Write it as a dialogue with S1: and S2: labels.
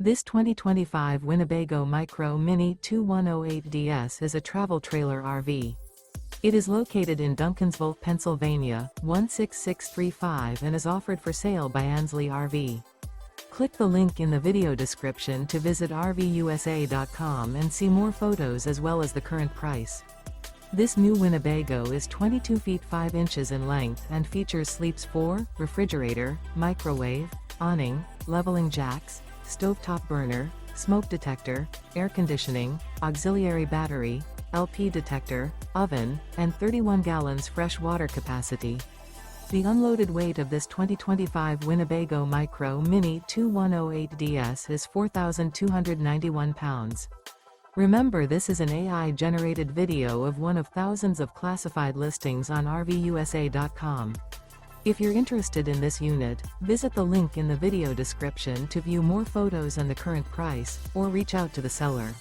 S1: This 2025 Winnebago Micro Minnie 2108DS is a travel trailer RV. It is located in Duncansville, Pennsylvania, 16635 and is offered for sale by Ansley RV. Click the link in the video description to visit RVUSA.com and see more photos as well as the current price. This new Winnebago is 22 feet 5 inches in length and features sleeps 4, refrigerator, microwave, awning, leveling jacks, stovetop burner, smoke detector, air conditioning, auxiliary battery, LP detector, oven, and 31 gallons fresh water capacity. The unloaded weight of this 2025 Winnebago Micro Minnie 2108DS is 4,291 pounds. Remember, this is an AI-generated video of one of thousands of classified listings on RVUSA.com. If you're interested in this unit, visit the link in the video description to view more photos and the current price, or reach out to the seller.